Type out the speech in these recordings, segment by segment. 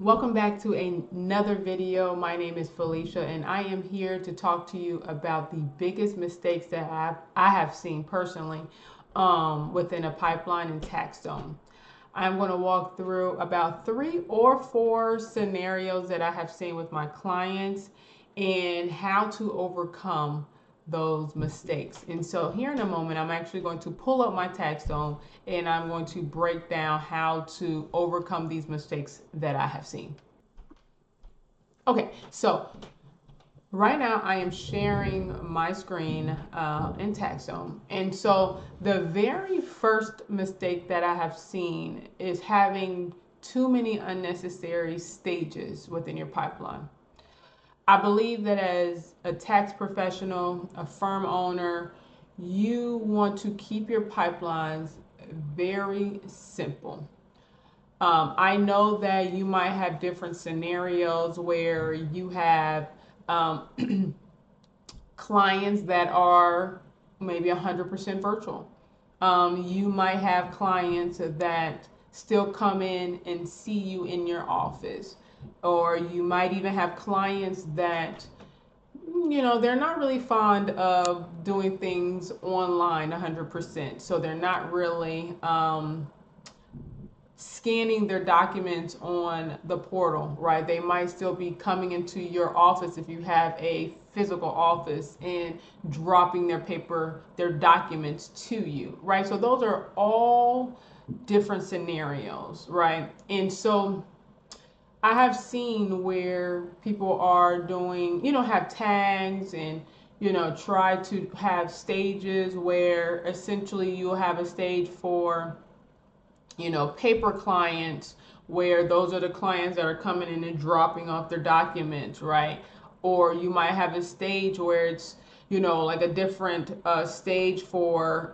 Welcome back to another video. My name is Felicia and I am here to talk to you about the biggest mistakes that I have seen personally within a pipeline in TaxDome. I'm going to walk through about 3 or 4 scenarios that I have seen with my clients and how to overcome those mistakes. And so here in a moment, I'm actually going to pull up my TaxDome and I'm going to break down how to overcome these mistakes that I have seen. Okay, so right now I am sharing my screen in TaxDome. And so the very first mistake that I have seen is having too many unnecessary stages within your pipeline. I believe that as a tax professional, a firm owner, you want to keep your pipelines very simple. I know that you might have different scenarios where you have clients that are maybe 100% virtual. You might have clients that still come in and see you in your office. Or you might even have clients that, they're not really fond of doing things online 100%. So they're not really scanning their documents on the portal, right? They might still be coming into your office if you have a physical office and dropping their documents to you, right? So those are all different scenarios, right? And so I have seen where people are doing, have tags and, try to have stages where essentially you'll have a stage for, paper clients, where those are the clients that are coming in and dropping off their documents, right? Or you might have a stage where it's, like a different stage for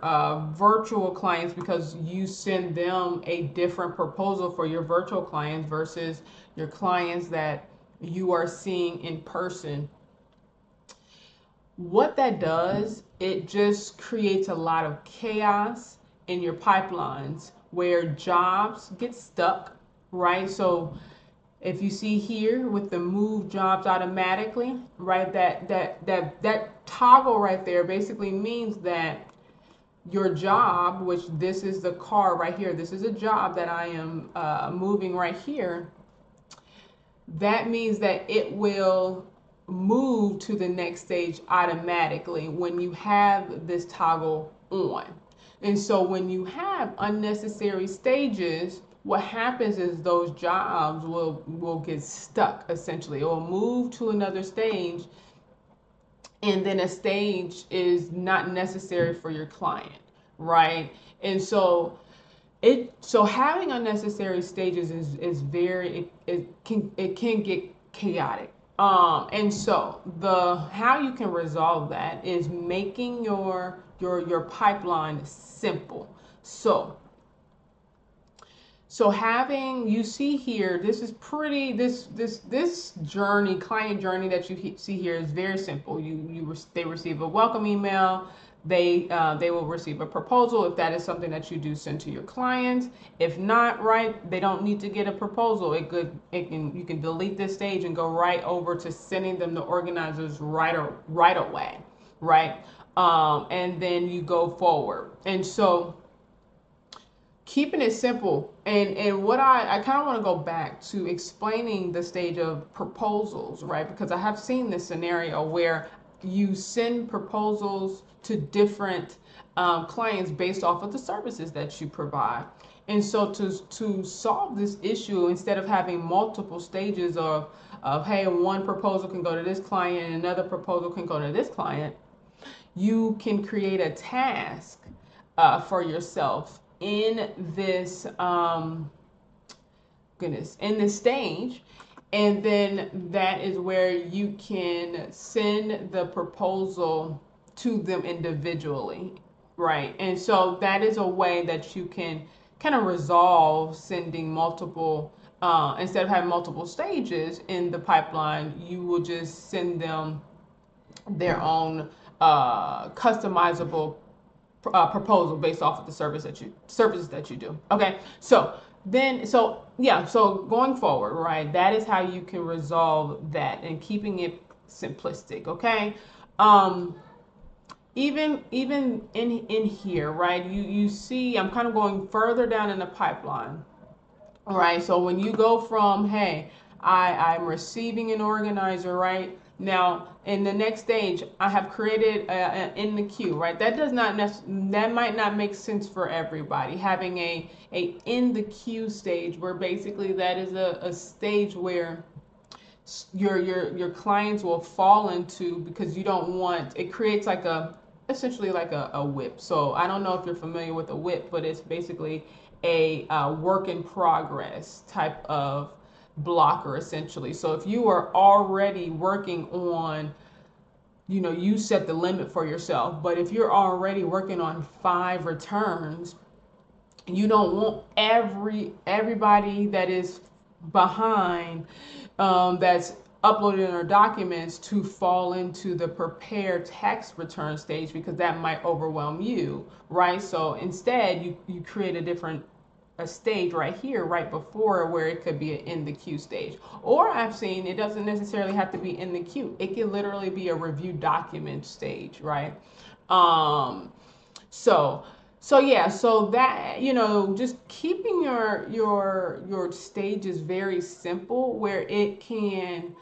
virtual clients because you send them a different proposal for your virtual clients versus your clients that you are seeing in person. What that does, it just creates a lot of chaos in your pipelines where jobs get stuck, right? So if you see here with the move jobs automatically, right, that toggle right there basically means that your job, which this is the car right here, this is a job that I am moving right here, that means that it will move to the next stage automatically when you have this toggle on. And so when you have unnecessary stages, what happens is those jobs will get stuck essentially. It will move to another stage, and then a stage is not necessary for your client, right? And so having unnecessary stages is very it can get chaotic. And so how you can resolve that is making your pipeline simple. So having, you see here, this is pretty, this journey, client journey that you see here is very simple. They receive a welcome email. They will receive a proposal if that is something that you do send to your clients. If not, right, they don't need to get a proposal. You can delete this stage and go right over to sending them the organizers right away, right? And then you go forward. And so keeping it simple, and what I kind of want to go back to explaining the stage of proposals, right? Because I have seen this scenario where you send proposals to different clients based off of the services that you provide. And so to solve this issue, instead of having multiple stages of hey, one proposal can go to this client and another proposal can go to this client, you can create a task for yourself in this in this stage, and then that is where you can send the proposal to them individually, right? And so that is a way that you can kind of resolve sending multiple instead of having multiple stages in the pipeline. You will just send them their own customizable proposal based off of the services that you do. Okay, so then so yeah, so going forward, right, that is how you can resolve that and keeping it simplistic. Okay. um even in here, right, you see I'm kind of going further down in the pipeline. All right. So when you go from, hey, I'm receiving an organizer, right? Now, in the next stage, I have created in the queue, right? That does not that might not make sense for everybody. Having a in the queue stage, where basically that is a stage where your clients will fall into, because you don't want, it creates like a, essentially like a whip. So I don't know if you're familiar with a whip, but it's basically a work in progress type of blocker, essentially. So if you are already working on, you set the limit for yourself, but if you're already working on 5 returns, you don't want everybody that is behind, that's uploading their documents, to fall into the prepare tax return stage, because that might overwhelm you, right? So instead, you create a stage right here, right before, where it could be an in the queue stage. Or I've seen, it doesn't necessarily have to be in the queue. It can literally be a review document stage, right? Um, so yeah, so that, just keeping your stages very simple, where it can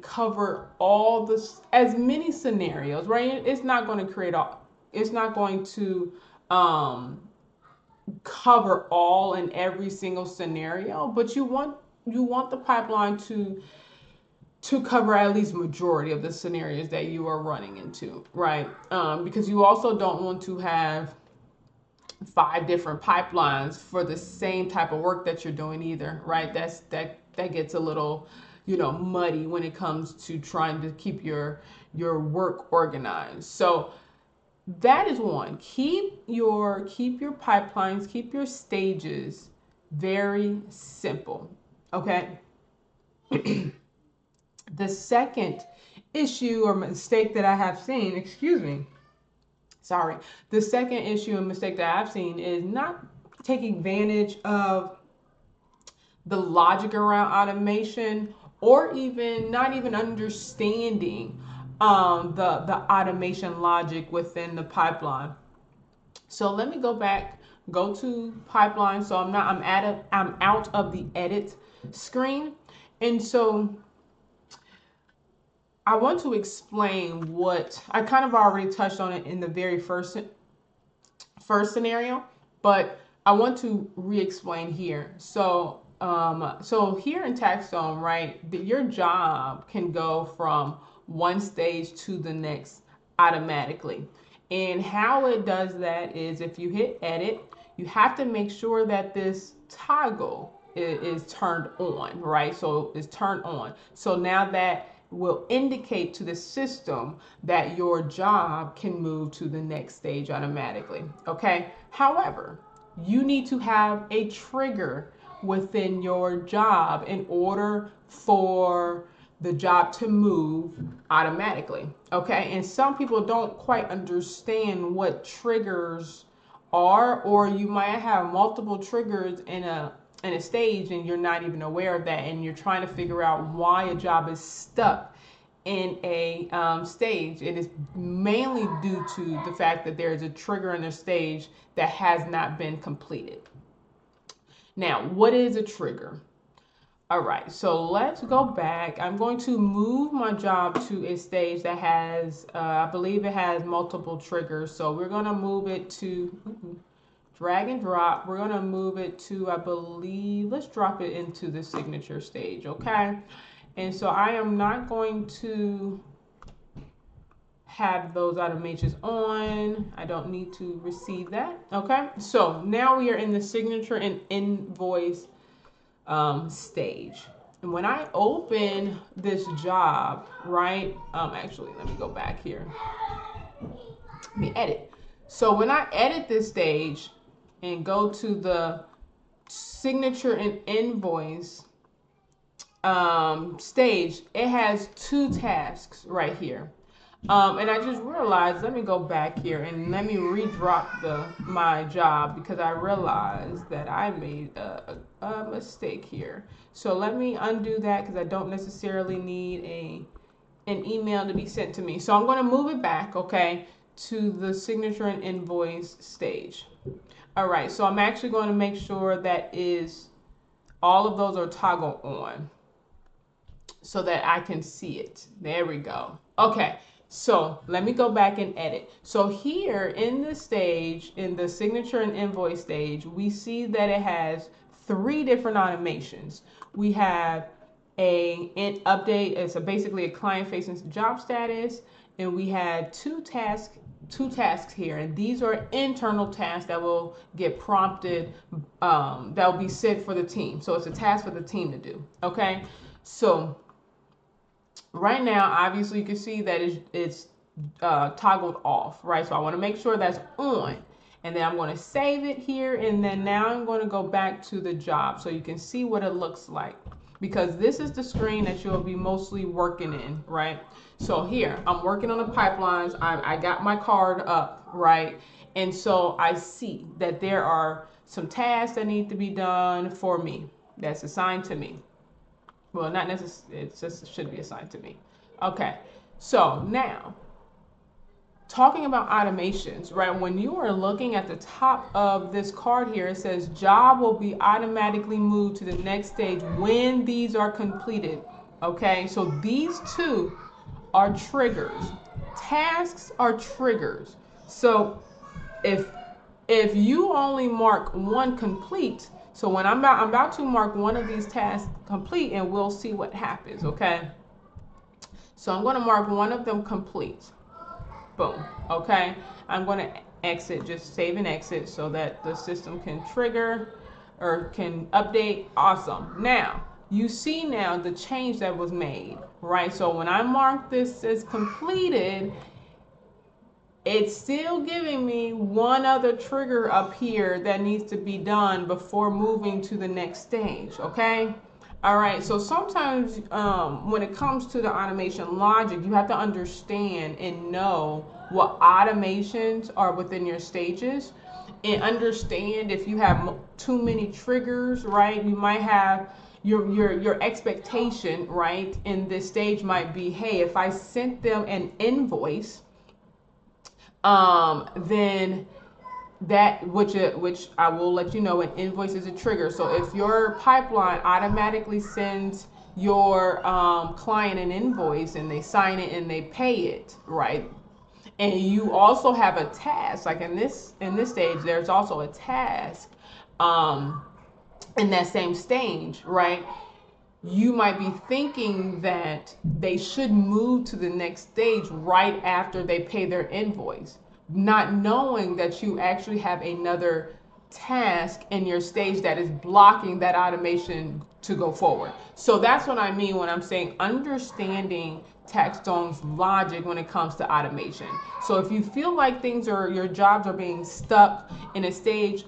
cover all the, as many scenarios, right? It's not going to it's not going to um cover all and every single scenario, but you want the pipeline to cover at least majority of the scenarios that you are running into, right? Because you also don't want to have 5 different pipelines for the same type of work that you're doing either, right? That gets a little, muddy when it comes to trying to keep your work organized. So that is one. Keep your pipelines, keep your stages very simple. Okay. The second issue or mistake that I have seen, excuse me, sorry, the second issue and mistake that I've seen is not taking advantage of the logic around automation, or even not even understanding the automation logic within the pipeline. So let me go to pipeline. So I'm out of the edit screen. And so I want to explain what I kind of already touched on it in the very first scenario, but I want to re-explain here. So here in TaxDome, right, your job can go from one stage to the next automatically. And how it does that is, if you hit edit, you have to make sure that this toggle is turned on, right? So it's turned on. So now that will indicate to the system that your job can move to the next stage automatically. Okay. However, you need to have a trigger within your job in order for the job to move automatically. Okay. And some people don't quite understand what triggers are, or you might have multiple triggers in a stage and you're not even aware of that, and you're trying to figure out why a job is stuck in a stage. It is mainly due to the fact that there is a trigger in a stage that has not been completed. Now, what is a trigger? All right, so let's go back. I'm going to move my job to a stage that has, I believe it has multiple triggers. So we're going to move it to, drag and drop. We're going to move it to, I believe, let's drop it into the signature stage, okay? And so I am not going to have those automations on. I don't need to receive that, okay? So now we are in the signature and invoice stage. And when I open this job, right? Actually, let me go back here. Let me edit. So when I edit this stage and go to the signature and invoice stage, it has 2 tasks right here. And I just realized, let me go back here and let me redrop my job because I realized that I made a mistake here. So let me undo that because I don't necessarily need an email to be sent to me. So I'm going to move it back, okay, to the signature and invoice stage. All right, so I'm actually going to make sure that is all of those are toggled on so that I can see it. There we go. Okay, so let me go back and edit. So here in this stage, in the signature and invoice stage, we see that it has 3 different automations. We have an update, it's basically a client facing job status, and we had two tasks here, and these are internal tasks that will get prompted, that will be set for the team. So it's a task for the team to do. Okay, so right now, obviously, you can see that it's toggled off, right? So I want to make sure that's on. And then I'm going to save it here. And then now I'm going to go back to the job so you can see what it looks like. Because this is the screen that you'll be mostly working in, right? So here, I'm working on the pipelines. I got my card up, right? And so I see that there are some tasks that need to be done for me. That's assigned to me. Well, not necessarily, it just should be assigned to me. Okay, so now, talking about automations, right? When you are looking at the top of this card here, it says job will be automatically moved to the next stage when these are completed. Okay, so these two are triggers. Tasks are triggers. So if you only mark one complete, so when I'm about to mark one of these tasks complete, and we'll see what happens, okay? So I'm going to mark one of them complete. Boom, okay? I'm going to exit, just save and exit so that the system can trigger or can update. Awesome. Now, you see now the change that was made, right? So when I mark this as completed, it's still giving me one other trigger up here that needs to be done before moving to the next stage, okay? All right, so sometimes when it comes to the automation logic, you have to understand and know what automations are within your stages and understand if you have too many triggers, right? You might have your expectation, right, in this stage might be, hey, if I sent them an invoice, then that which I will let you know, an invoice is a trigger. So if your pipeline automatically sends your client an invoice and they sign it and they pay it, right? And you also have a task, like in this stage, there's also a task in that same stage, right? You might be thinking that they should move to the next stage right after they pay their invoice, not knowing that you actually have another task in your stage that is blocking that automation to go forward. So that's what I mean when I'm saying understanding TaxDome's logic when it comes to automation. So if you feel like your jobs are being stuck in a stage,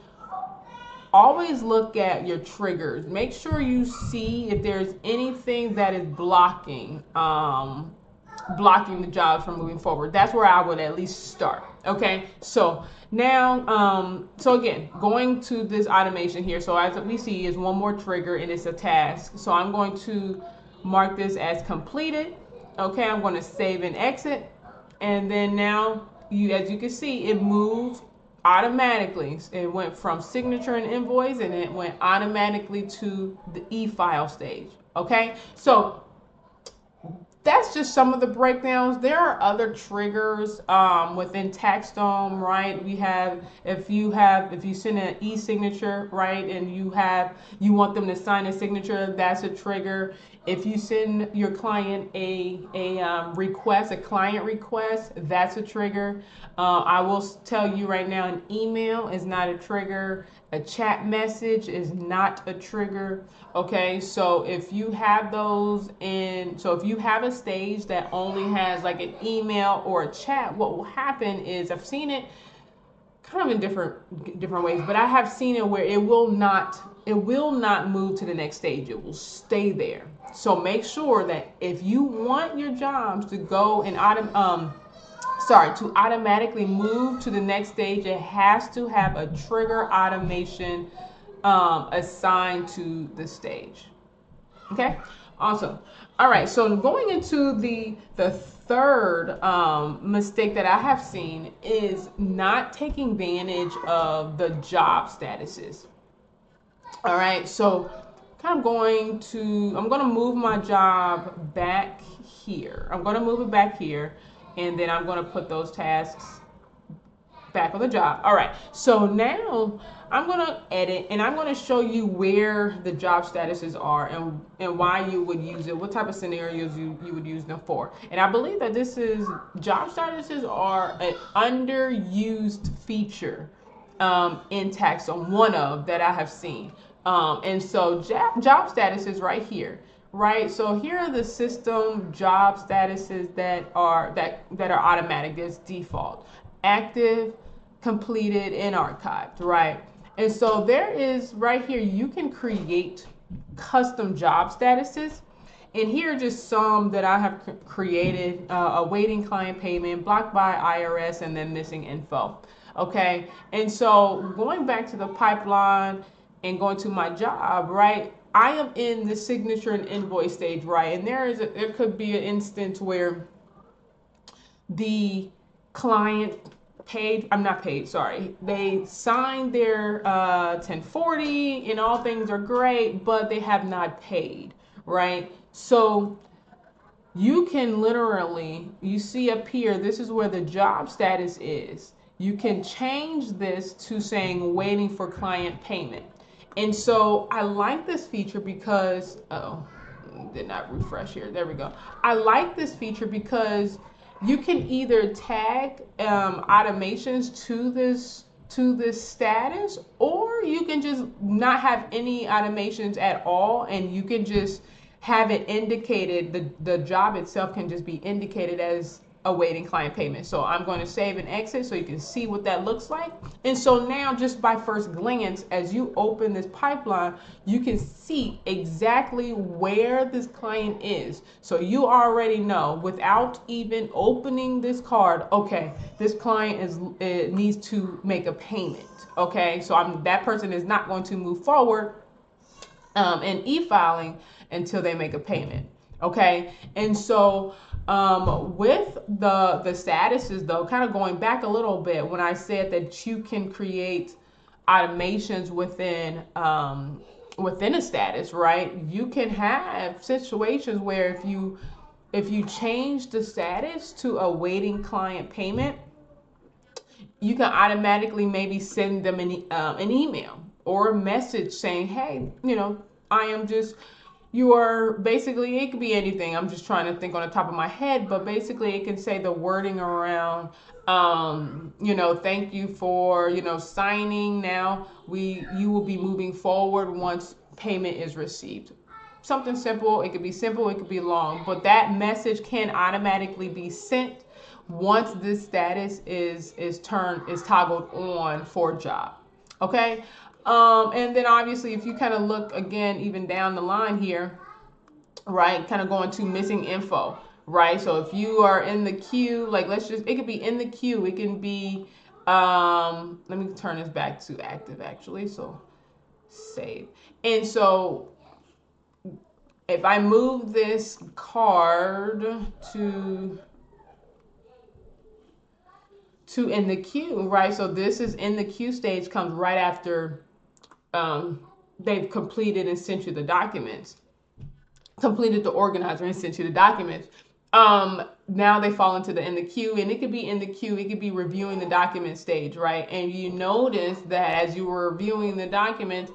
always look at your triggers. Make sure you see if there's anything that is blocking the jobs from moving forward. That's where I would at least start. Okay, so now, so again, going to this automation here. So as we see, is one more trigger and it's a task. So I'm going to mark this as completed. Okay, I'm going to save and exit, and then now as you can see, it moved automatically. It went from signature and invoice, and it went automatically to the e-file stage. Okay, so that's just some of the breakdowns. There are other triggers within TaxDome, right? We have if you send an e-signature, right, and you want them to sign a signature, that's a trigger. If you send your client a request, a client request, that's a trigger. I will tell you right now, an email is not a trigger. A chat message is not a trigger. Okay, so if you have those if you have a stage that only has like an email or a chat, what will happen is, I've seen it kind of in different ways, but I have seen it where it will not move to the next stage. It will stay there. So make sure that if you want your jobs to go and to automatically move to the next stage, it has to have a trigger automation assigned to the stage. Okay, awesome. All right, so going into the third mistake that I have seen is not taking advantage of the job statuses. All right, so I'm going to move my job back here. I'm going to move it back here, and then I'm going to put those tasks back on the job. All right, so now I'm going to edit, and I'm going to show you where the job statuses are and why you would use it, what type of scenarios you would use them for. And I believe that job statuses are an underused feature in TaxDome, one of that I have seen. And so job statuses right here. Right, so here are the system job statuses that are automatic. There's default, active, completed, and archived. Right, and so there is right here. You can create custom job statuses, and here are just some that I have created: awaiting client payment, blocked by IRS, and then missing info. Okay, and so going back to the pipeline and going to my job, right? I am in the signature and invoice stage, right? And there could be an instance where the client they signed their 1040 and all things are great, but they have not paid, right? So you can literally, you see up here, this is where the job status is. You can change this to saying waiting for client payment. And so I like this feature because, did not refresh here. There we go. I like this feature because you can either tag automations to this status, or you can just not have any automations at all, and you can just have it indicated, the job itself can just be indicated as awaiting client payment. So I'm going to save and exit so you can see what that looks like. And so now, just by first glance, as you open this pipeline, you can see exactly where this client is. So you already know, without even opening this card, okay, this client needs to make a payment. Okay, so that person is not going to move forward in e-filing until they make a payment. Okay, and so with the statuses, though, kind of going back a little bit, when I said that you can create automations within a status, right? You can have situations where if you change the status to awaiting client payment, you can automatically maybe send them an email or a message saying, hey, you are basically, it could be anything. I'm just trying to think on the top of my head, but basically it can say the wording around, thank you for, signing. Now you will be moving forward once payment is received. Something simple. It could be long, but that message can automatically be sent once this status is toggled on for job. Okay. And then obviously, if you kind of look again, even down the line here, right, kind of going to missing info, right? So if you are in the queue, like it could be in the queue. It can be, let me turn this back to active actually. So save. And so if I move this card to in the queue, right? So this is in the queue stage, comes right after they've completed and sent you the documents, completed the organizer and sent you the documents. Now they fall into in the queue, and it could be in the queue, it could be reviewing the document stage, right? And you notice that as you were reviewing the documents,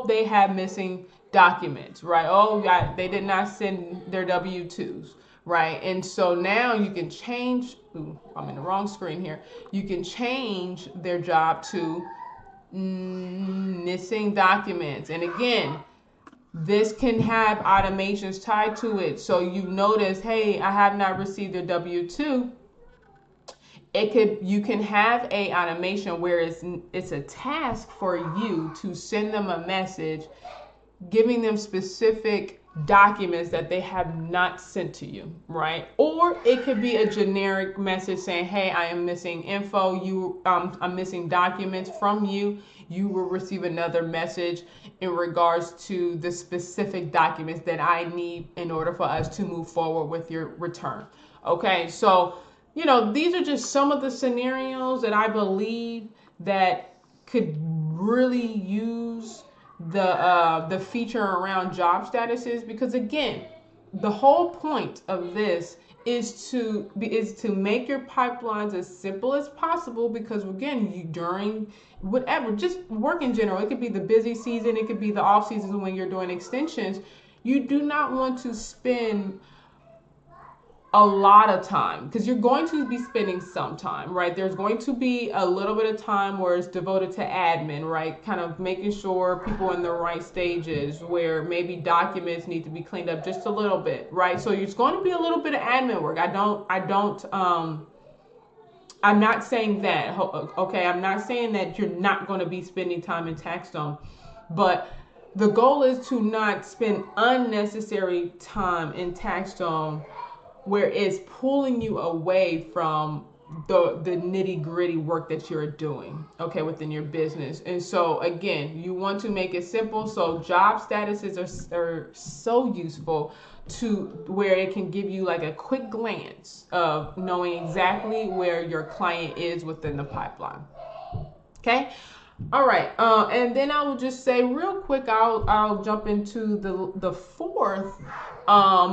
they have missing documents, right? They did not send their W-2s, right? And so now you can change, I'm in the wrong screen here. You can change their job to missing documents. And again, this can have automations tied to it. So you notice, hey, I have not received a W-2. You can have a automation where it's a task for you to send them a message giving them specific documents that they have not sent to you, right? Or it could be a generic message saying, hey, I am missing info, I'm missing documents from you. You will receive another message in regards to the specific documents that I need in order for us to move forward with your return. Okay, so these are just some of the scenarios that I believe that could really use the feature around job statuses, because again, the whole point of this is to make your pipelines as simple as possible, because again, during whatever, just work in general, it could be the busy season, it could be the off season when you're doing extensions, you do not want to spend a lot of time, because you're going to be spending some time, right? There's going to be a little bit of time where it's devoted to admin, right? Kind of making sure people are in the right stages, where maybe documents need to be cleaned up just a little bit, right? So it's going to be a little bit of admin work. I'm not saying that, okay? I'm not saying that you're not going to be spending time in TaxDome, but the goal is to not spend unnecessary time in TaxDome where it's pulling you away from the nitty gritty work that you're doing, okay, within your business. And so again, you want to make it simple. So job statuses are so useful to where it can give you like a quick glance of knowing exactly where your client is within the pipeline. Okay. All right, and then I will just say real quick, I'll jump into the fourth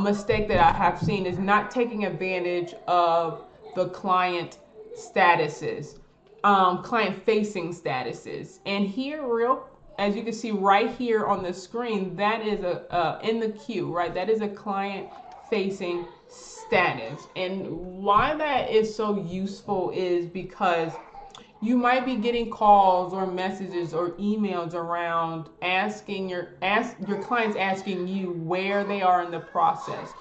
mistake that I have seen is not taking advantage of the client statuses, client-facing statuses. And here, as you can see right here on the screen, that is in the queue, right? That is a client-facing status. And why that is so useful is because you might be getting calls or messages or emails around your clients asking you where they are in the process.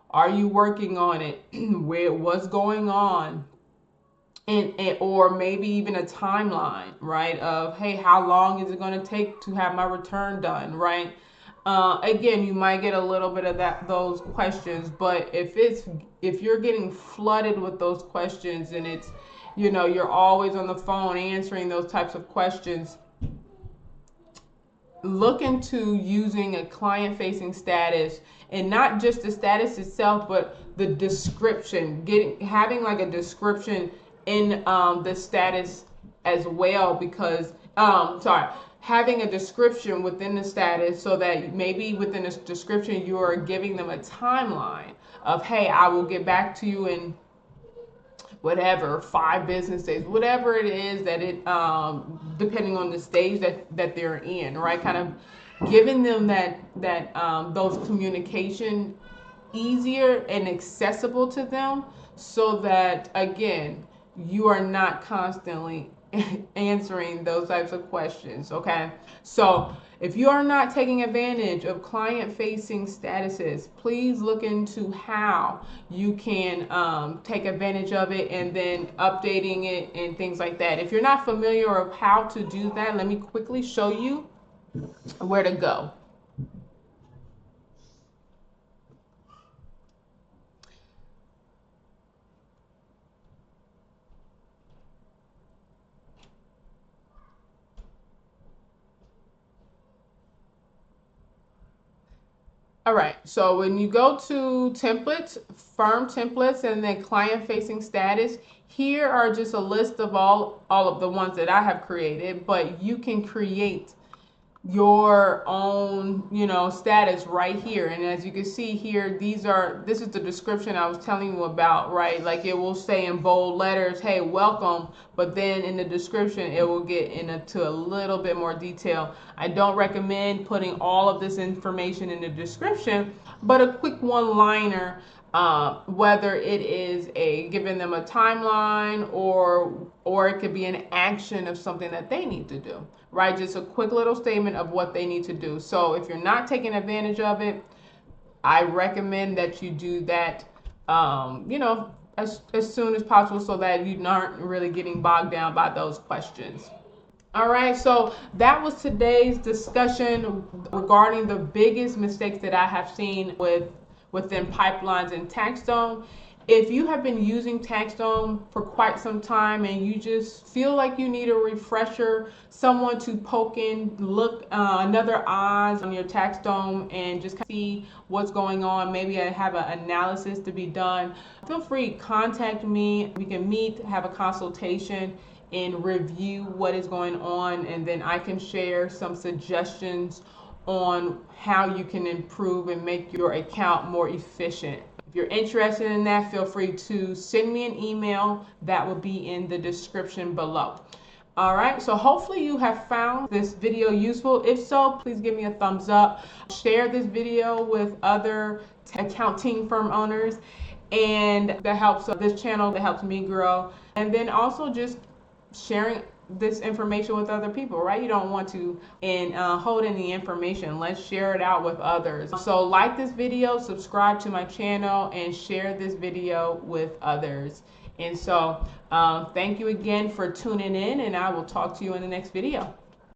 Are you working on it? What's going on? And or maybe even a timeline, right? Of, hey, how long is it going to take to have my return done, right? Again, you might get a little bit of those questions, but if you're getting flooded with those questions and it's you're always on the phone answering those types of questions, look into using a client-facing status, and not just the status itself, but the description. Having like a description in the status as well, because having a description within the status, so that maybe within this description you are giving them a timeline of, hey, I will get back to you in whatever, 5 business days, whatever it is that it, depending on the stage that they're in, right? Kind of giving them that those communication easier and accessible to them, so that again, you are not constantly answering those types of questions. Okay, so if you are not taking advantage of client-facing statuses, please look into how you can take advantage of it, and then updating it and things like that. If you're not familiar of how to do that, let me quickly show you where to go. All right, so when you go to templates, firm templates, and then client facing status, here are just a list of all of the ones that I have created, but you can create your own status right here. And as you can see here, this is the description I was telling you about, right? Like it will say in bold letters, hey, welcome, but then in the description it will get into a little bit more detail. I don't recommend putting all of this information in the description, but a quick one-liner, whether it is giving them a timeline, or it could be an action of something that they need to do, right? Just a quick little statement of what they need to do. So if you're not taking advantage of it, I recommend that you do that, as soon as possible, so that you aren't really getting bogged down by those questions. All right, so that was today's discussion regarding the biggest mistakes that I have seen within pipelines and TaxDome. If you have been using TaxDome for quite some time and you just feel like you need a refresher, someone to poke in, look another eyes on your TaxDome and just see what's going on, maybe I have an analysis to be done, feel free, contact me. We can meet, have a consultation, and review what is going on, and then I can share some suggestions on how you can improve and make your account more efficient. If you're interested in that, feel free to send me an email. That will be in the description below. All right, so hopefully you have found this video useful. If so, please give me a thumbs up. Share this video with other accounting firm owners, and that helps this channel, that helps me grow. And then also just sharing this information with other people, right? You don't want to hold any information. Let's share it out with others. So like this video, subscribe to my channel, and share this video with others. And so thank you again for tuning in, and I will talk to you in the next video.